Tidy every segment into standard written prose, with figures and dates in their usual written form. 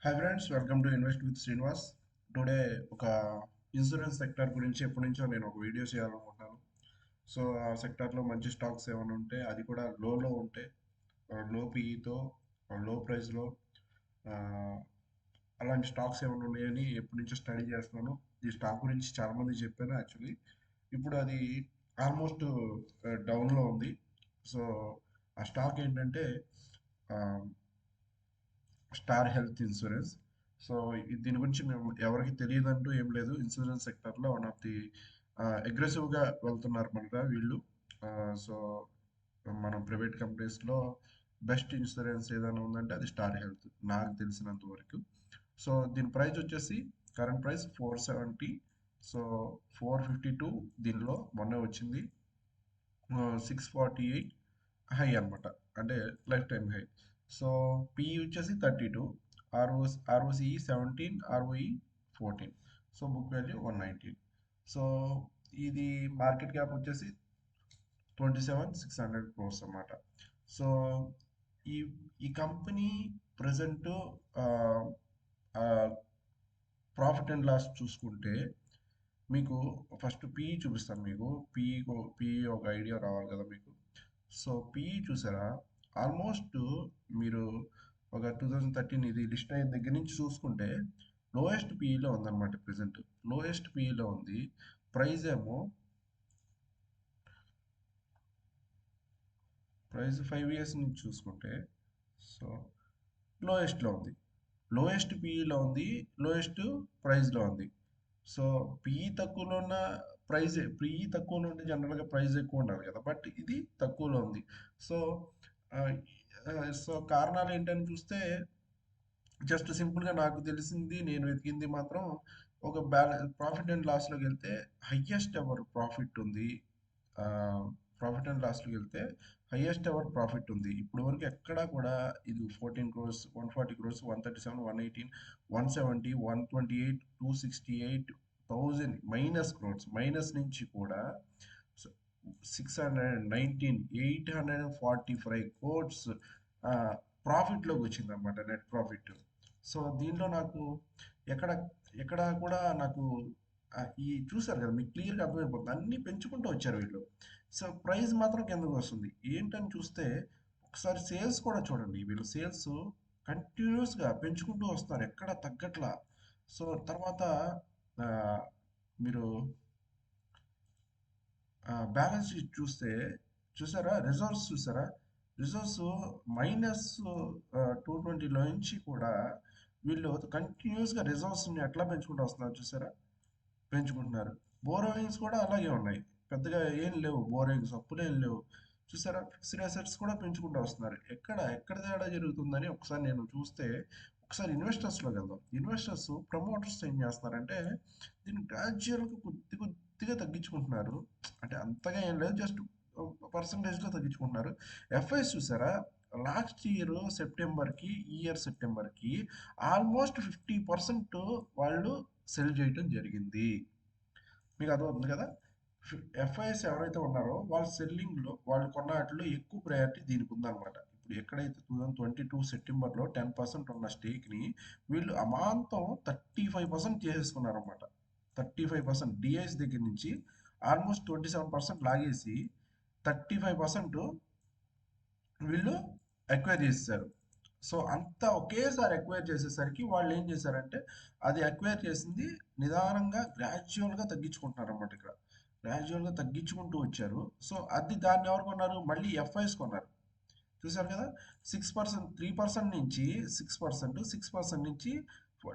Hi friends, welcome to invest with Srinivas. Today ఒక insurance sector గురించి ఎప్పటి నుంచో నేను ఒక వీడియో చేయాలనుకుంటున్నాను. సో ఆ సెక్టార్లో మంచి స్టాక్స్ ఏమైనా ఉంటే, అది కూడా లోలో ఉంటే, లో పీఈతో, లో ప్రైస్లో, అలాంటి స్టాక్స్ ఏమైనా ఉన్నాయని ఎప్పటి నుంచో స్టడీ చేస్తున్నాను. ఈ స్టాక్ గురించి చాలా మంది చెప్పాను యాక్చువల్లీ. ఇప్పుడు అది ఆల్మోస్ట్ డౌన్లో ఉంది. సో ఆ స్టాక్ ఏంటంటే స్టార్ హెల్త్ ఇన్సూరెన్స్. సో దీని గురించి మేము ఎవరికి తెలియదంటూ ఏం లేదు. ఇన్సూరెన్స్ సెక్టర్లో వన్ ఆఫ్ ది అగ్రెసివ్గా వెళ్తున్నారు మనగా వీళ్ళు. సో మనం ప్రైవేట్ కంపెనీస్లో బెస్ట్ ఇన్సూరెన్స్ ఏదైనా ఉందంటే అది స్టార్ హెల్త్ నాకు తెలిసినంత వరకు. సో దీని ప్రైస్ వచ్చేసి కరెంట్ ప్రైస్ 470. సో 452 దీనిలో మొన్నే వచ్చింది. 648 హై అన్నమాట, అంటే lifetime high. So PE వచ్చేసి 32, ROCE 17, ROE 14. So book value 119. So ఇది మార్కెట్ క్యాప్ వచ్చేసి 27,600 క్రోర్స్ అన్నమాట. సో ఈ ఈ company present profit and loss చూసుకుంటే మీకు ఫస్ట్ పిఈ చూపిస్తాను. మీకు పిఈ ఒక ఐడియా రావాలి కదా మీకు. సో పిఈ చూసారా, ఆల్మోస్ట్ మీరు ఒక 2013 ఇది లిస్ట్ అయిన దగ్గర నుంచి చూసుకుంటే లోయెస్ట్ పిఈలో ఉందన్నమాట. ప్రెసెంట్ లోయెస్ట్ పిఈలో ఉంది. ప్రైస్ ఏమో ప్రైస్ 5 years నుంచి చూసుకుంటే సో లోయెస్ట్లో ఉంది. లోయెస్ట్ పిఈలో ఉంది, లోయెస్ట్ ప్రైస్లో ఉంది. సో పిఈ తక్కువలో ఉన్న పిఈ తక్కువలో ఉంటే జనరల్గా ప్రైస్ ఎక్కువ ఉండాలి కదా, బట్ ఇది తక్కువలో ఉంది. సో ఆ, సో కారణాలు ఏంటని చూస్తే జస్ట్ సింపుల్గా నాకు తెలిసింది, నేను వెతికింది మాత్రం ఒక ప్రాఫిట్ అండ్ లాస్లోకి వెళ్తే హయ్యెస్ట్ ఎవర్ ప్రాఫిట్ ఉంది. ప్రాఫిట్ అండ్ లాస్లోకి వెళ్తే హయ్యెస్ట్ ఎవర్ ప్రాఫిట్ ఉంది. ఇప్పుడు వరకు ఎక్కడా కూడా ఇది 14 crores, 140 crores, 137, 118, 170, 128, 268,000 -crores, మైనస్ నుంచి కూడా 619, 845 crores ప్రాఫిట్లోకి వచ్చింది అనమాట, నెట్ ప్రాఫిట్. సో దీంట్లో నాకు ఎక్కడ ఎక్కడ కూడా నాకు ఈ చూసారు కదా, మీకు క్లియర్గా అర్థమైపోతుంది, అన్నీ పెంచుకుంటూ వచ్చారు వీళ్ళు. సో ప్రైస్ మాత్రం కిందకు వస్తుంది. ఏంటని చూస్తే ఒకసారి సేల్స్ కూడా చూడండి. వీళ్ళు సేల్స్ కంటిన్యూస్గా పెంచుకుంటూ వస్తారు, ఎక్కడ తగ్గట్లా. సో తర్వాత ఆ, మీరు బ్యాలెన్స్ షీట్ చూస్తే చూసారా, రిజర్వ్స్ చూసారా, రిజర్వ్స్ -220లో నుంచి కూడా వీళ్ళు కంటిన్యూస్గా రిజర్వ్స్ని ఎట్లా పెంచుకుంటూ వస్తున్నారు చూసారా, పెంచుకుంటున్నారు. బోరోయింగ్స్ కూడా అలాగే ఉన్నాయి, పెద్దగా ఏం లేవు బోరోయింగ్స్, అప్పులు ఏం లేవు. చూసారా, ఫిక్స్డ్ అసెట్స్ కూడా పెంచుకుంటూ వస్తున్నారు. ఎక్కడ తేడా జరుగుతుందని ఒకసారి నేను చూస్తే, ఒకసారి ఇన్వెస్టర్స్లోకి వెళ్దాం. ఇన్వెస్టర్స్ ప్రమోటర్స్ ఏం చేస్తున్నారంటే దీన్ని గ్రాడ్యువల్గా కొద్దిగా తగ్గించుకుంటున్నారు. అంటే అంతగా ఏం లేదు, జస్ట్ పర్సంటేజ్లో తగ్గించుకుంటున్నారు. ఎఫ్ఐఎస్ చూసారా, లాస్ట్ ఇయర్ సెప్టెంబర్కి, ఈ ఇయర్ సెప్టెంబర్కి ఆల్మోస్ట్ 50% వాళ్ళు సెల్ చేయటం జరిగింది. మీకు అర్థమవుతుంది కదా. ఎఫ్ఐఎస్ ఎవరైతే ఉన్నారో వాళ్ళ సెల్లింగ్లో, వాళ్ళు కొన్న వాటిలో ఎక్కువ ప్రయారిటీ దీనికి ఉందన్నమాట. ఇప్పుడు ఎక్కడైతే 2022 సెప్టెంబర్లో 10% ఉన్న స్టేక్ని వీళ్ళు అమాంతం 35% చేసేసుకున్నారన్నమాట. 35% డిఐఎస్ దగ్గర నుంచి ఆల్మోస్ట్ 27% లాగేసి 35% వీళ్ళు ఎక్వైర్ చేసేసారు. సో అంతా ఒకేసారి ఎక్వైర్ చేసేసరికి వాళ్ళు ఏం చేశారంటే, అది ఎక్వైర్ చేసింది నిదానంగా గ్రాడ్యువల్గా తగ్గించుకుంటున్నారు అన్నమాట. ఇక్కడ గ్రాడ్యువల్గా తగ్గించుకుంటూ వచ్చారు. సో అది దాన్ని ఎవరు కొన్నారు, మళ్ళీ ఎఫ్ఐస్ కొన్నారు. చూసారు కదా, 6%, 3% నుంచి 6%, 6% నుంచి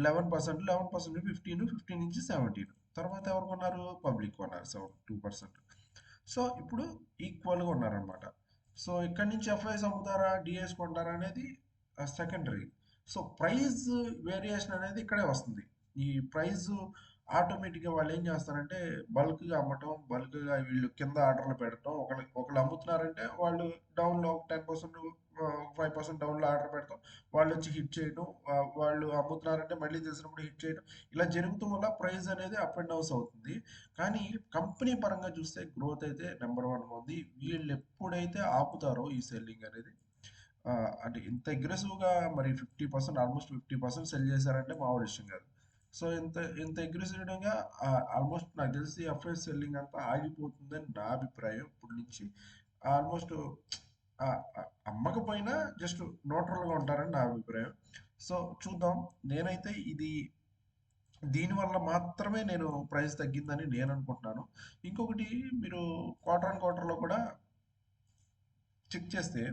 11%, 11% 15, 15 నుంచి 17. తర్వాత ఎవరు కొన్నారు, పబ్లిక్ కొన్నారు 2%. సో ఇప్పుడు ఈక్వల్గా ఉన్నారనమాట. సో ఇక్కడ నుంచి ఎఫ్ఐఎస్ అమ్ముతారా, డిఎస్ కొంటారా అనేది సెకండరీ. సో ప్రైస్ వేరియేషన్ అనేది ఇక్కడే వస్తుంది. ఈ ప్రైస్ ఆటోమేటిక్గా వాళ్ళు ఏం చేస్తారంటే బల్క్గా అమ్మటం, బల్క్గా వీళ్ళు కింద ఆర్డర్లు పెట్టడం. ఒకళ్ళు అమ్ముతున్నారంటే వాళ్ళు డౌన్లో ఒక 10%, 5% డౌన్లో ఆర్డర్ పెడతాం, వాళ్ళు వచ్చి హిట్ చేయడం. వాళ్ళు అమ్ముతున్నారంటే మళ్ళీ తెలిసినప్పుడు హిట్ చేయడం. ఇలా జరుగుతూ వల్ల ప్రైస్ అనేది అప్ అండ్ డౌన్స్ అవుతుంది. కానీ కంపెనీ పరంగా చూస్తే గ్రోత్ అయితే నెంబర్ 1 ఉంది. వీళ్ళు ఎప్పుడైతే ఆపుతారో ఈ సెల్లింగ్ అనేది, అంటే ఇంత అగ్రెసివ్‌గా మరి 50% ఆల్మోస్ట్ 50% సెల్ చేశారంటే మామూలు విషయం కాదు. సో, ఇంత అగ్రెసివ్‌గా ఆల్మోస్ట్ నాకు తెలిసి ఎఫ్ఐఎస్ సెల్లింగ్ అంతా ఆగిపోతుందని నా అభిప్రాయం ఇప్పటి నుంచి. ఆల్మోస్ట్ అమ్మకపోయినా జస్ట్ న్యూట్రల్‌గా ఉంటారని నా అభిప్రాయం. సో, చూద్దాం. నేనైతే దీనివల్ల మాత్రమే నేను ప్రైస్ తగ్గిందని నేను అనుకుంటున్నాను. ఇంకొకటి మీరు క్వార్టర్ ఆన్ క్వార్టర్‌లో కూడా చెక్ చేస్తే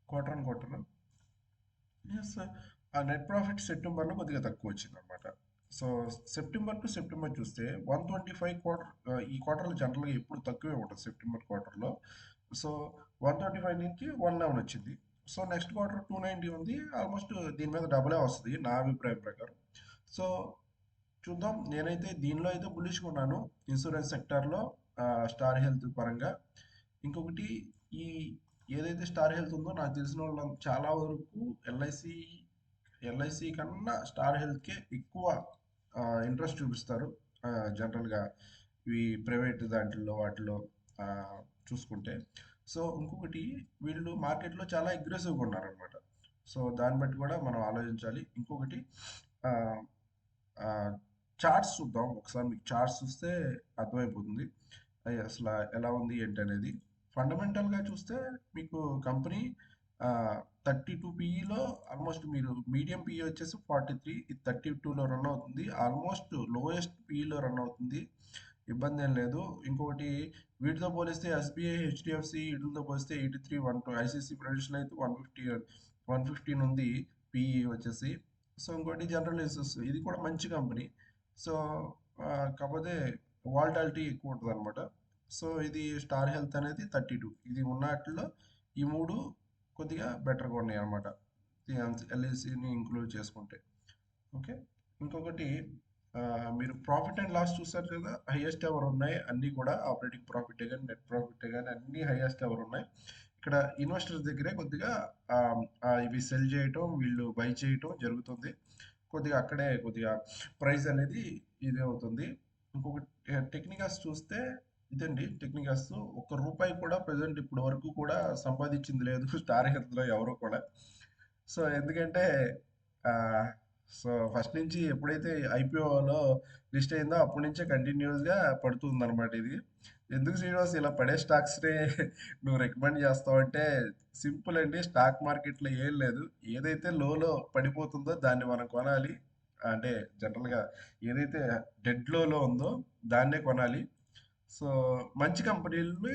క్వార్టర్ ఆన్ క్వార్టర్ యెస్. ఆ నెట్ ప్రాఫిట్ సెప్టెంబర్‌లో కొద్దిగా తక్కువొచ్చిందనమాట. సో, సెప్టెంబర్ టు సెప్టెంబర్ చూస్తే 125 ఈ క్వార్టర్‌లో జనరల్‌గా ఎప్పుడు తక్కువే ఉంటది సెప్టెంబర్ క్వార్టర్‌లో. సో, 125 నుంచి 111 వచ్చింది. సో, నెక్స్ట్ క్వార్టర్ 290 ఉంది. ఆల్మోస్ట్ దీని మీద డబులే వస్తది నా అభిప్రాయం ప్రకారం. సో, చూద్దాం. నేనైతే దీనిలో అయితే బుల్లిష్‌గా ఉన్నాను. ఇన్సూరెన్స్ సెక్టార్‌లో స్టార్ హెల్త్ పరంగా. ఇంకొకటి ఈ ఏదైతే స్టార్ హెల్త్ ఉందో నాకు తెలిసినోళ్ళు చాలా వరకు ఎల్ఐసి కన్నా స్టార్ హెల్త్‌కే ఎక్కువ ఇంట్రెస్ట్ చూపిస్తారు. జనరల్‌గా ఈ ప్రైవేట్ దాంట్లో వాటిలో చూసుకుంటే. సో, ఇంకొకటి వీళ్ళు మార్కెట్‌లో చాలా అగ్రెసివ్‌గా ఉన్నారనమాట. సో, దాన్ని బట్టి కూడా మనం ఆలోచించాలి. ఇంకొకటి ఆహ్, ఆహ్, చార్ట్స్ చూద్దాం. ఒకసారి మీకు చార్ట్స్ చూస్తే అర్థమైపోతుంది. అసల ఎలా ఉంది ఏంటనేది. ఫండమెంటల్‌గా చూస్తే మీకు కంపెనీ 32 పీఈలో ఆల్మోస్ట్ మీరు మీడియం పీఈ వచ్చేసి 43 ఇది 32లో రన్ అవుతుంది. ఆల్మోస్ట్ లోయెస్ట్ పీఈలో రన్ అవుతుంది. ఇబ్బంది ఏం లేదు. ఇంకొకటి వీటితో పోలిస్తే ఎస్బీఐ, హెచ్డిఎఫ్సి వీటితో పోలిస్తే 83, 12 ఐసీసీ ప్రెడిక్షన్ అయితే 115 ఉంది పీఈ వచ్చేసి. సో ఇంకోటి జనరల్ ఇన్సూరెన్స్ ఇది కూడా మంచి కంపెనీ. సో కాకపోతే వాల్టాలిటీ ఎక్కువ ఉంటుంది అనమాట. సో ఇది స్టార్ హెల్త్ అనేది 32 ఇది ఉన్నట్లో ఈ మూడు కొద్దిగా బెటర్గా ఉన్నాయి అనమాట ఎల్ఐసిని ఇంక్లూడ్ చేసుకుంటే. ఓకే. ఇంకొకటి మీరు ప్రాఫిట్ అండ్ లాస్ చూసారు కదా హైయెస్ట్ ఎవర్ ఉన్నాయి అన్నీ కూడా ఆపరేటింగ్ ప్రాఫిట్ కానీ నెట్ ప్రాఫిట్ కానీ అన్నీ హైయెస్ట్ ఎవర్ ఉన్నాయి. ఇక్కడ ఇన్వెస్టర్స్ దగ్గరే కొద్దిగా ఇవి సెల్ చేయటం వీళ్ళు బై చేయటం జరుగుతుంది. కొద్దిగా అక్కడే కొద్దిగా ప్రైస్ అనేది ఇది అవుతుంది. ఇంకొకటి టెక్నికల్స్ చూస్తే ఇదండి టెక్నికల్స్ ఒక్క రూపాయి కూడా ప్రజెంట్ ఇప్పుడు వరకు కూడా సంపాదించింది లేదు స్టార్ హెల్త్లో ఎవరు కూడా. సో ఎందుకంటే ఆ, సో ఫస్ట్ నుంచి ఎప్పుడైతే ఐపీఓలో లిస్ట్ అయిందో అప్పటి నుంచే కంటిన్యూస్గా పడుతుంది అనమాట ఇది. ఎందుకు శ్రీనివాస్ ఇలా పడే స్టాక్స్ని నువ్వు రికమెండ్ చేస్తావు అంటే సింపుల్ అండి. స్టాక్ మార్కెట్లో ఏం లేదు. ఏదైతే లోలో పడిపోతుందో దాన్ని మనం కొనాలి. అంటే జనరల్గా ఏదైతే డెడ్ లోలో ఉందో దాన్నే కొనాలి. సో మంచి కంపెనీలు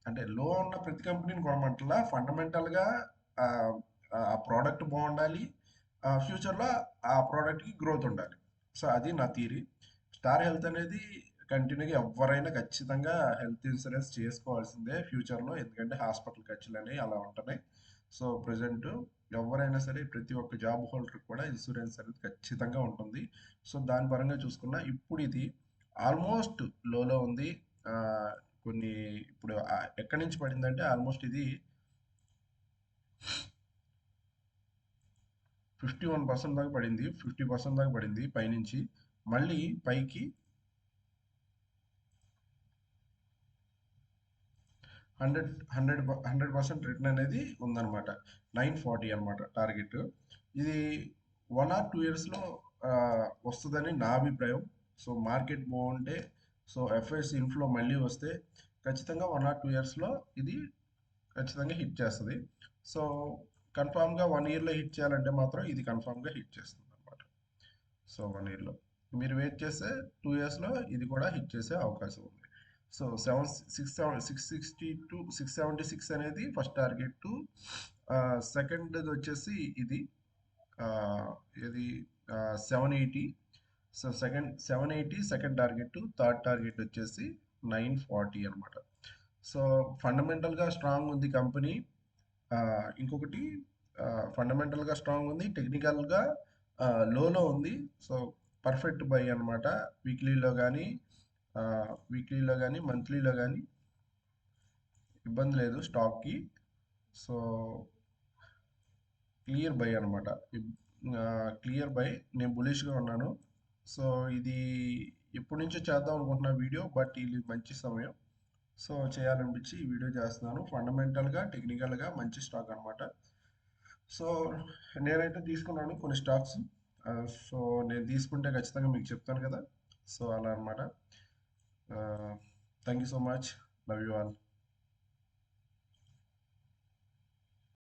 అంటే లో ఉన్న ప్రతి కంపెనీని కొనమంటలా ఫండమెంటల్గా ఆ ఆ ప్రోడక్ట్ బాగుండాలి. ఫ్యూచర్లో ఆ ప్రోడక్ట్కి గ్రోత్ ఉండాలి. సో అది నా థియరీ. స్టార్ హెల్త్ అనేది కంటిన్యూగా ఎవరైనా ఖచ్చితంగా హెల్త్ ఇన్సూరెన్స్ చేసుకోవాల్సిందే ఫ్యూచర్లో. ఎందుకంటే హాస్పిటల్ ఖర్చులు అనేవి అలా ఉంటున్నాయి. సో ప్రజెంట్ ఎవరైనా సరే ప్రతి ఒక్క జాబ్ హోల్డర్ కూడా ఇన్సూరెన్స్ అనేది ఖచ్చితంగా ఉంటుంది. సో దాని పరంగా చూసుకున్నా ఇప్పుడు ఇది ఆల్మోస్ట్ లోలో ఉంది. ఆ, కొన్ని ఇప్పుడు ఎక్కడి నుంచి పడిందంటే ఆల్మోస్ట్ ఇది 51% దాకా పడింది. 50% దాకా పడింది పైనుంచి. మళ్ళీ పైకి 100% రిటర్న్ అనేది ఉందన్నమాట. 940 అన్నమాట టార్గెట్. ఇది 1 or 2 ఇయర్స్లో వస్తుందని నా అభిప్రాయం. సో మార్కెట్ బాగుంటే సో ఎఫ్ఐఎస్ ఇన్ఫ్లో మళ్ళీ వస్తే ఖచ్చితంగా 1 or 2 ఇయర్స్లో ఇది ఖచ్చితంగా హిట్ చేస్తుంది. సో కన్ఫామ్గా 1 ఇయర్లో హిట్ చేయాలంటే మాత్రం ఇది కన్ఫామ్గా హిట్ చేస్తుంది అనమాట. సో 1 ఇయర్లో మీరు వెయిట్ చేస్తే 2 ఇయర్స్లో ఇది కూడా హిట్ చేసే అవకాశం ఉంది. సో 676 అనేది ఫస్ట్ టార్గెట్. సెకండ్ వచ్చేసి ఇది ఆ, ఇది 780. So 780 second target. Third target వచ్చేసి 940 అనమాట. సో ఫండమెంటల్గా స్ట్రాంగ్ ఉంది కంపెనీ. ఇంకొకటి ఫండమెంటల్గా స్ట్రాంగ్ ఉంది. టెక్నికల్గా లోలో ఉంది. సో పర్ఫెక్ట్ బై అనమాట. వీక్లీలో కానీ మంత్లీలో కానీ ఇబ్బంది లేదు స్టాక్కి. సో క్లియర్ బై అనమాట. Clear by. నేను బులిష్గా ఉన్నాను. సో ఇది ఎప్పటి నుంచో చేద్దాం అనుకుంటున్న వీడియో బట్ ఇది మంచి సమయం. సో చేయాలనిపించి ఈ వీడియో చేస్తున్నాను. ఫండమెంటల్గా టెక్నికల్గా మంచి స్టాక్ అనమాట. సో నేనైతే తీసుకున్నాను కొన్ని స్టాక్స్. సో నేను తీసుకుంటే ఖచ్చితంగా మీకు చెప్తాను కదా. సో అలా అనమాట. Thank you so much. Love you all.